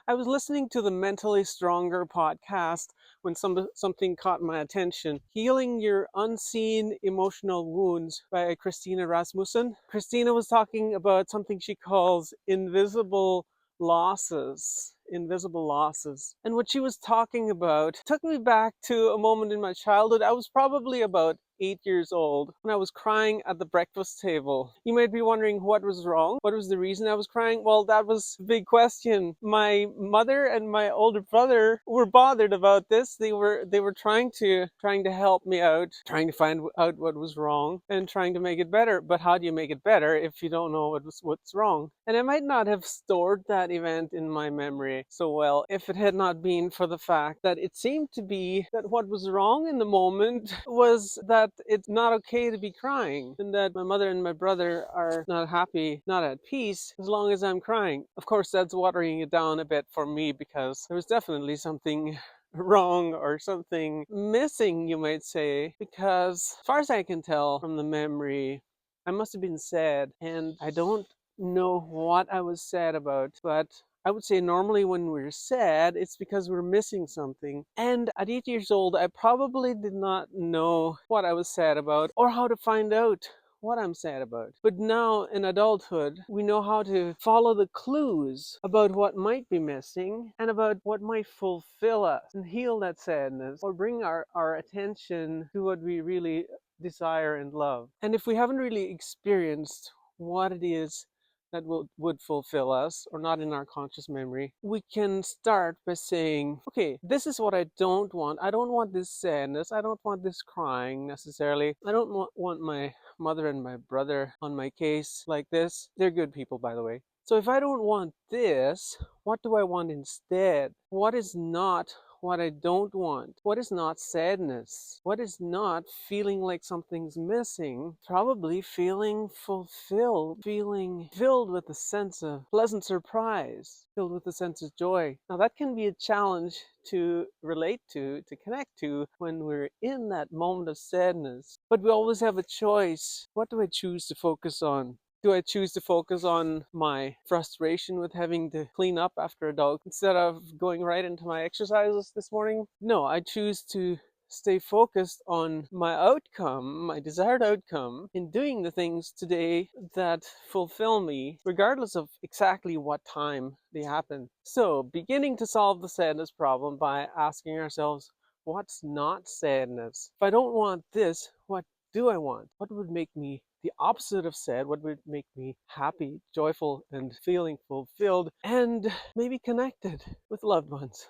I was listening to the Mentally Stronger podcast when something caught my attention. Healing Your Unseen Emotional Wounds by Christina Rasmussen. Christina was talking about something she calls invisible losses. Invisible losses. And what she was talking about took me back to a moment in my childhood. I was probably about 8 years old when I was crying at the breakfast table. You might be wondering what was wrong. What was the reason I was crying? Well, that was a big question. My mother and my older brother were bothered about this. They were trying to help me out, trying to find out what was wrong and trying to make it better. But how do you make it better if you don't know what's wrong? And I might not have stored that event in my memory so well if it had not been for the fact that it seemed to be that what was wrong in the moment was that it's not okay to be crying, and that my mother and my brother are not happy, not at peace, as long as I'm crying. Of course, that's watering it down a bit for me because there was definitely something wrong or something missing, you might say, because as far as I can tell from the memory, I must have been sad, and I don't know what I was sad about, but I would say normally when we're sad, it's because we're missing something. And at 8 years old, I probably did not know what I was sad about or how to find out what I'm sad about. But now in adulthood, we know how to follow the clues about what might be missing and about what might fulfill us and heal that sadness or bring our attention to what we really desire and love. And if we haven't really experienced what it is that would fulfill us or not in our conscious memory, we can start by saying, okay, this is what I don't want. I don't want this sadness. I don't want this crying necessarily. I don't want my mother and my brother on my case like this. They're good people, by the way. So if I don't want this, what do I want instead? What is not what I don't want? What is not sadness? What is not feeling like something's missing? Probably feeling fulfilled, feeling filled with a sense of pleasant surprise, filled with a sense of joy. Now that can be a challenge to relate to connect to when we're in that moment of sadness. But we always have a choice. What do I choose to focus on? Do I choose to focus on my frustration with having to clean up after a dog instead of going right into my exercises this morning? No, I choose to stay focused on my outcome, my desired outcome, in doing the things today that fulfill me, regardless of exactly what time they happen. So, beginning to solve the sadness problem by asking ourselves, what's not sadness? If I don't want this, what do I want? What would make me the opposite of sad? What would make me happy, joyful, and feeling fulfilled, and maybe connected with loved ones?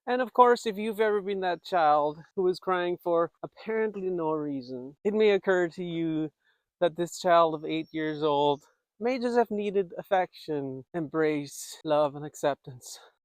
And of course, if you've ever been that child who is crying for apparently no reason, it may occur to you that this child of 8 years old may just have needed affection, embrace, love, and acceptance.